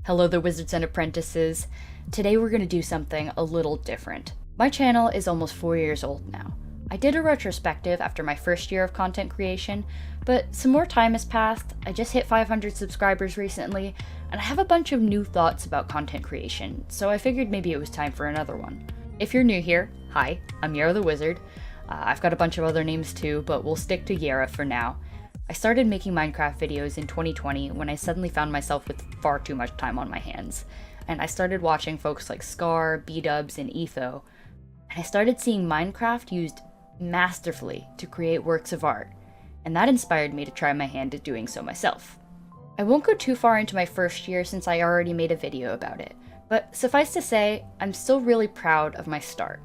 Hello there, wizards and apprentices. Today we're going to do something a little different. My channel is almost 4 years old now. I did a retrospective after my first year of content creation, but some more time has passed. I just hit 500 subscribers recently, and I have a bunch of new thoughts about content creation, so I figured maybe it was time for another one. If you're new here, hi, I'm Yera the Wizard. I've got a bunch of other names too, but we'll stick to Yera for now. I started making Minecraft videos in 2020 when I suddenly found myself with far too much time on my hands, and I started watching folks like Scar, B-Dubs, and Etho, and I started seeing Minecraft used masterfully to create works of art, and that inspired me to try my hand at doing so myself. I won't go too far into my first year since I already made a video about it, but suffice to say, I'm still really proud of my start.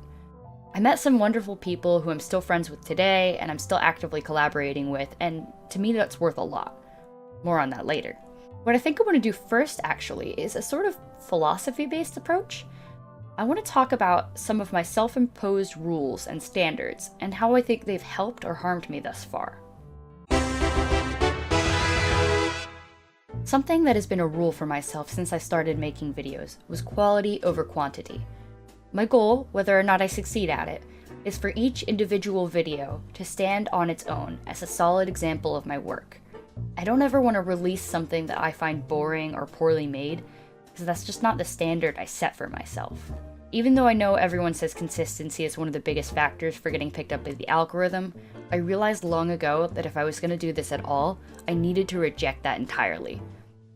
I met some wonderful people who I'm still friends with today, and I'm still actively collaborating with, and to me that's worth a lot. More on that later. What I think I want to do first, actually, is a sort of philosophy-based approach. I want to talk about some of my self-imposed rules and standards, and how I think they've helped or harmed me thus far. Something that has been a rule for myself since I started making videos was quality over quantity. My goal, whether or not I succeed at it, is for each individual video to stand on its own as a solid example of my work. I don't ever want to release something that I find boring or poorly made, because that's just not the standard I set for myself. Even though I know everyone says consistency is one of the biggest factors for getting picked up by the algorithm, I realized long ago that if I was going to do this at all, I needed to reject that entirely.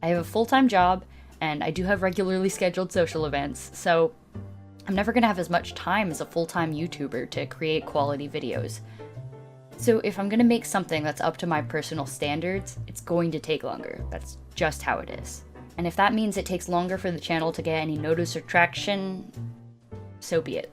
I have a full-time job, and I do have regularly scheduled social events, so I'm never going to have as much time as a full-time YouTuber to create quality videos. So if I'm going to make something that's up to my personal standards, it's going to take longer. That's just how it is. And if that means it takes longer for the channel to get any notice or traction, so be it.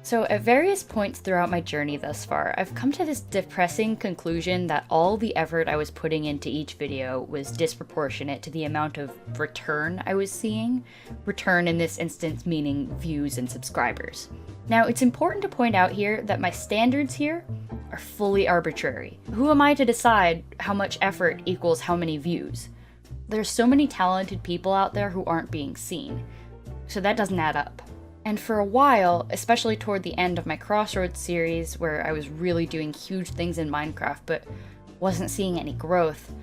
So at various points throughout my journey thus far, I've come to this depressing conclusion that all the effort I was putting into each video was disproportionate to the amount of return I was seeing. Return in this instance meaning views and subscribers. Now, it's important to point out here that my standards here are fully arbitrary. Who am I to decide how much effort equals how many views? There's so many talented people out there who aren't being seen, so that doesn't add up. And for a while, especially toward the end of my Crossroads series, where I was really doing huge things in Minecraft but wasn't seeing any growth,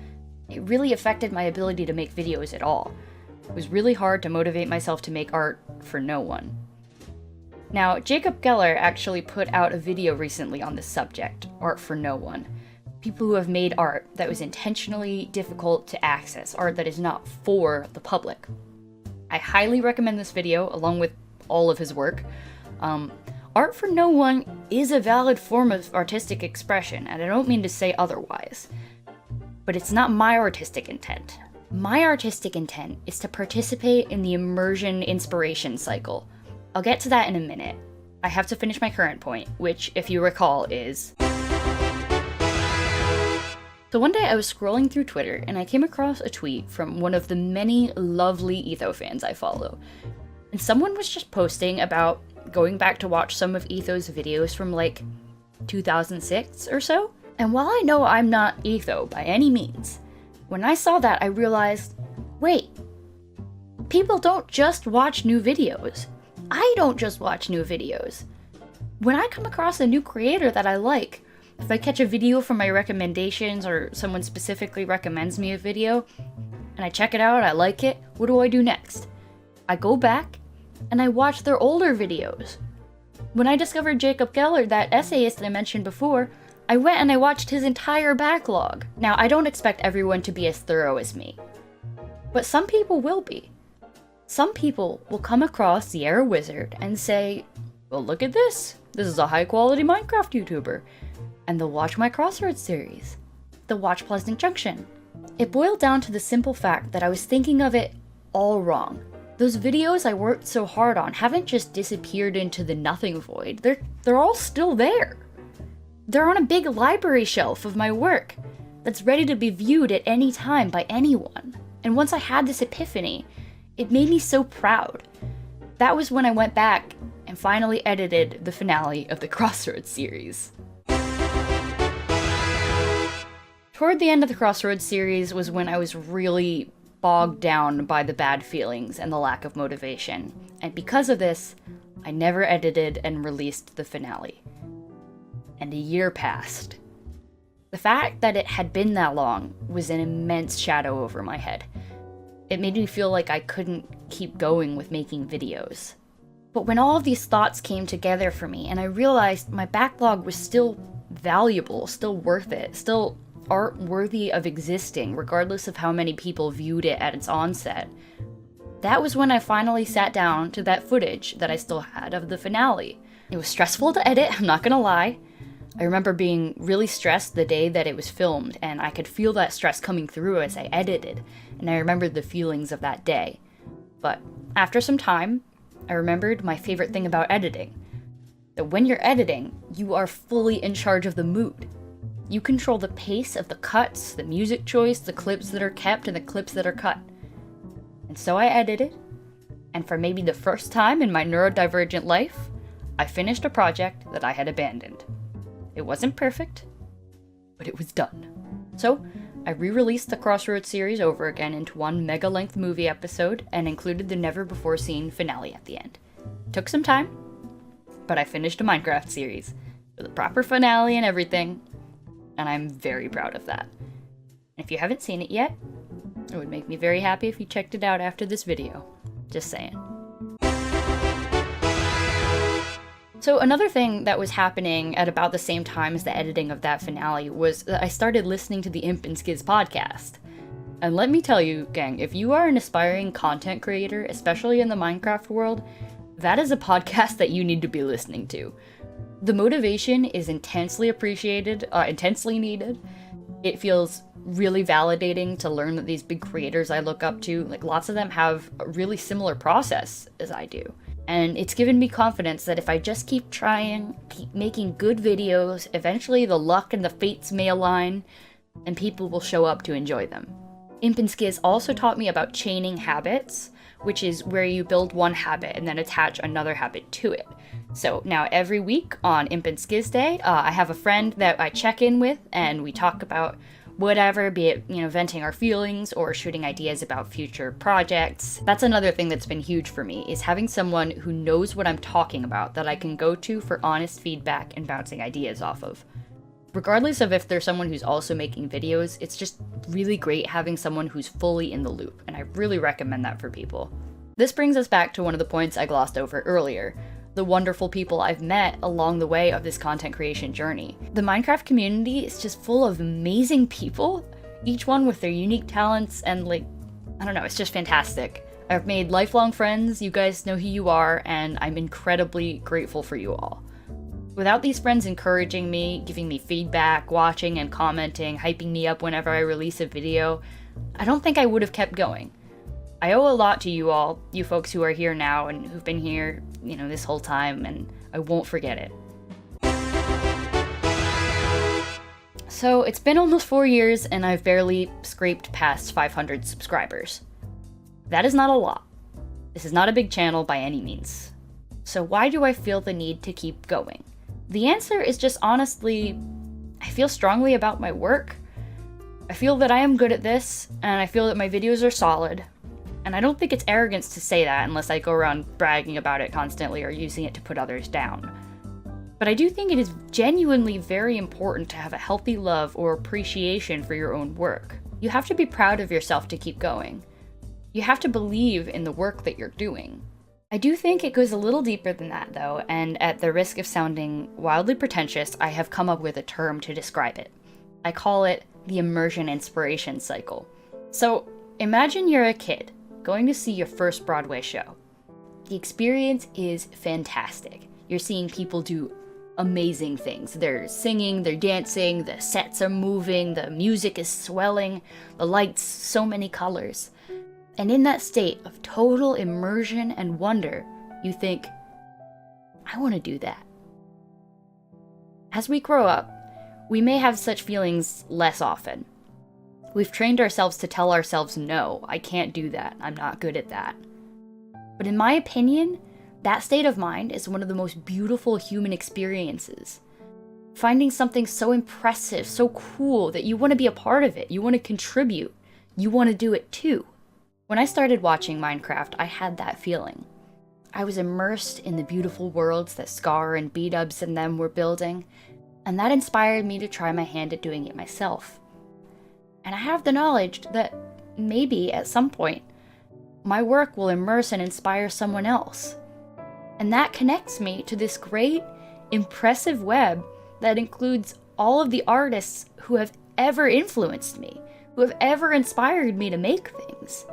it really affected my ability to make videos at all. It was really hard to motivate myself to make art for no one. Now, Jacob Geller actually put out a video recently on this subject, art for no one. People who have made art that was intentionally difficult to access, art that is not for the public. I highly recommend this video, along with all of his work. Art for no one is a valid form of artistic expression, and I don't mean to say otherwise. But it's not my artistic intent. My artistic intent is to participate in the immersion inspiration cycle. I'll get to that in a minute. I have to finish my current point, which, if you recall, is... So one day I was scrolling through Twitter, and I came across a tweet from one of the many lovely Etho fans I follow. And someone was just posting about going back to watch some of Etho's videos from like 2006 or so. And while I know I'm not Etho by any means, when I saw that I realized, wait, people don't just watch new videos. I don't just watch new videos. When I come across a new creator that I like, if I catch a video from my recommendations or someone specifically recommends me a video, and I check it out, I like it, what do I do next? I go back and I watch their older videos. When I discovered Jacob Geller, that essayist that I mentioned before, I went and I watched his entire backlog. Now, I don't expect everyone to be as thorough as me, but some people will be. Some people will come across the Yera Wizard and say, well, look at this. This is a high-quality Minecraft YouTuber. And they'll watch my Crossroads series. They'll watch Pleasant Junction. It boiled down to the simple fact that I was thinking of it all wrong. Those videos I worked so hard on haven't just disappeared into the nothing void. They're all still there. They're on a big library shelf of my work that's ready to be viewed at any time by anyone. And once I had this epiphany, it made me so proud. That was when I went back and finally edited the finale of the Crossroads series. Toward the end of the Crossroads series was when I was really bogged down by the bad feelings and the lack of motivation, and because of this, I never edited and released the finale. And a year passed. The fact that it had been that long was an immense shadow over my head. It made me feel like I couldn't keep going with making videos. But when all of these thoughts came together for me, and I realized my backlog was still valuable, still worth it, still art worthy of existing, regardless of how many people viewed it at its onset, that was when I finally sat down to that footage that I still had of the finale. It was stressful to edit, I'm not gonna lie. I remember being really stressed the day that it was filmed, and I could feel that stress coming through as I edited, and I remembered the feelings of that day. But after some time, I remembered my favorite thing about editing. That when you're editing, you are fully in charge of the mood. You control the pace of the cuts, the music choice, the clips that are kept, and the clips that are cut. And so I edited, and for maybe the first time in my neurodivergent life, I finished a project that I had abandoned. It wasn't perfect, but it was done. So, I re-released the Crossroads series over again into one mega-length movie episode and included the never-before-seen finale at the end. Took some time, but I finished a Minecraft series with a proper finale and everything, and I'm very proud of that. And if you haven't seen it yet, it would make me very happy if you checked it out after this video. Just saying. So another thing that was happening at about the same time as the editing of that finale was that I started listening to the Imp and Skizz podcast. And let me tell you, gang, if you are an aspiring content creator, especially in the Minecraft world, that is a podcast that you need to be listening to. The motivation is intensely appreciated, intensely needed. It feels really validating to learn that these big creators I look up to, like lots of them have a really similar process as I do. And it's given me confidence that if I just keep trying, keep making good videos, eventually the luck and the fates may align, and people will show up to enjoy them. Imp and Skizz also taught me about chaining habits, which is where you build one habit and then attach another habit to it. So now every week on Imp and Skizz Day, I have a friend that I check in with, and we talk about whatever, be it, venting our feelings or shooting ideas about future projects. That's another thing that's been huge for me, is having someone who knows what I'm talking about that I can go to for honest feedback and bouncing ideas off of. Regardless of if there's someone who's also making videos, it's just really great having someone who's fully in the loop, and I really recommend that for people. This brings us back to one of the points I glossed over earlier, the wonderful people I've met along the way of this content creation journey. The Minecraft community is just full of amazing people, each one with their unique talents, and it's just fantastic. I've made lifelong friends, you guys know who you are, and I'm incredibly grateful for you all. Without these friends encouraging me, giving me feedback, watching and commenting, hyping me up whenever I release a video, I don't think I would have kept going. I owe a lot to you all, you folks who are here now and who've been here, this whole time, and I won't forget it. So it's been almost 4 years and I've barely scraped past 500 subscribers. That is not a lot. This is not a big channel by any means. So why do I feel the need to keep going? The answer is just honestly, I feel strongly about my work. I feel that I am good at this, and I feel that my videos are solid. And I don't think it's arrogance to say that unless I go around bragging about it constantly or using it to put others down. But I do think it is genuinely very important to have a healthy love or appreciation for your own work. You have to be proud of yourself to keep going. You have to believe in the work that you're doing. I do think it goes a little deeper than that though, and at the risk of sounding wildly pretentious, I have come up with a term to describe it. I call it the immersion inspiration cycle. So imagine you're a kid going to see your first Broadway show. The experience is fantastic. You're seeing people do amazing things. They're singing, they're dancing, the sets are moving, the music is swelling, the lights, so many colors. And in that state of total immersion and wonder, you think, I want to do that. As we grow up, we may have such feelings less often. We've trained ourselves to tell ourselves, no, I can't do that, I'm not good at that. But in my opinion, that state of mind is one of the most beautiful human experiences. Finding something so impressive, so cool, that you want to be a part of it, you want to contribute, you want to do it too. When I started watching Minecraft, I had that feeling. I was immersed in the beautiful worlds that Scar and B-Dubs and them were building, and that inspired me to try my hand at doing it myself. And I have the knowledge that maybe, at some point, my work will immerse and inspire someone else. And that connects me to this great, impressive web that includes all of the artists who have ever influenced me, who have ever inspired me to make things.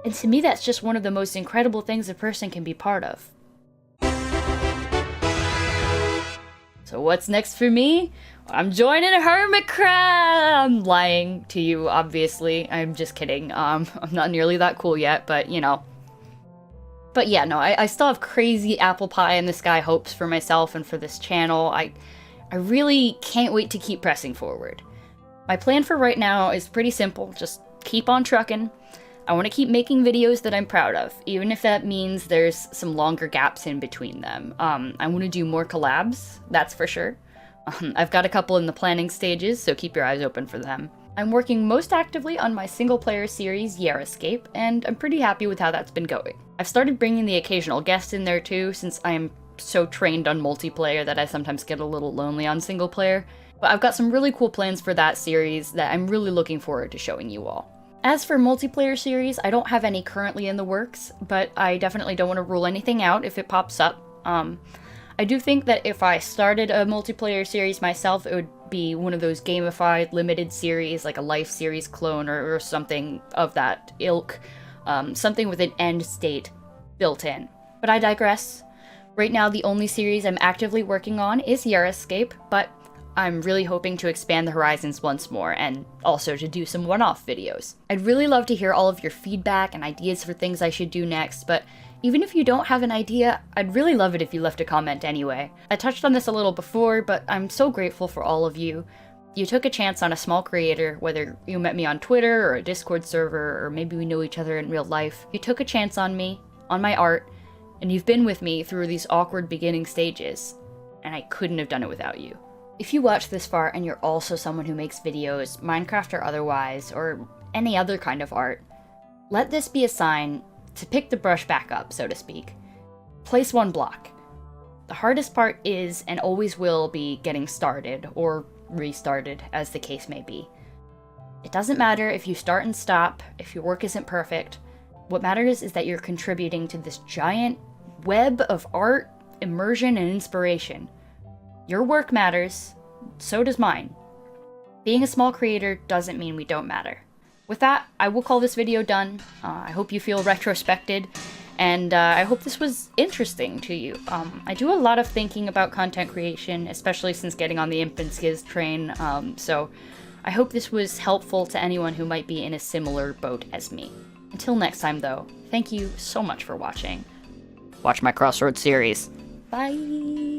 And to me, that's just one of the most incredible things a person can be part of. So what's next for me? I'm joining a hermit crab! I'm lying to you, obviously. I'm just kidding. I'm not nearly that cool yet, but you know. But yeah, no, I still have crazy apple pie in the sky hopes for myself and for this channel. I really can't wait to keep pressing forward. My plan for right now is pretty simple. Just keep on trucking. I want to keep making videos that I'm proud of, even if that means there's some longer gaps in between them. I want to do more collabs, that's for sure. I've got a couple in the planning stages, so keep your eyes open for them. I'm working most actively on my single-player series, JERAWIZARD'S, and I'm pretty happy with how that's been going. I've started bringing the occasional guest in there too, since I am so trained on multiplayer that I sometimes get a little lonely on single-player. But I've got some really cool plans for that series that I'm really looking forward to showing you all. As for multiplayer series, I don't have any currently in the works, but I definitely don't want to rule anything out if it pops up. I do think that if I started a multiplayer series myself, it would be one of those gamified, limited series, like a Life series clone or something of that ilk. Something with an end state built in. But I digress. Right now, the only series I'm actively working on is JERAWIZARD'S, but I'm really hoping to expand the horizons once more, and also to do some one-off videos. I'd really love to hear all of your feedback and ideas for things I should do next, but even if you don't have an idea, I'd really love it if you left a comment anyway. I touched on this a little before, but I'm so grateful for all of you. You took a chance on a small creator, whether you met me on Twitter or a Discord server, or maybe we know each other in real life. You took a chance on me, on my art, and you've been with me through these awkward beginning stages, and I couldn't have done it without you. If you watch this far and you're also someone who makes videos, Minecraft or otherwise, or any other kind of art, let this be a sign to pick the brush back up, so to speak. Place one block. The hardest part is, and always will be, getting started, or restarted, as the case may be. It doesn't matter if you start and stop, if your work isn't perfect. What matters is that you're contributing to this giant web of art, immersion, and inspiration. Your work matters, so does mine. Being a small creator doesn't mean we don't matter. With that, I will call this video done. I hope you feel retrospected, and I hope this was interesting to you. I do a lot of thinking about content creation, especially since getting on the Imp and Skizz train, so I hope this was helpful to anyone who might be in a similar boat as me. Until next time though, thank you so much for watching. Watch my Crossroads series. Bye!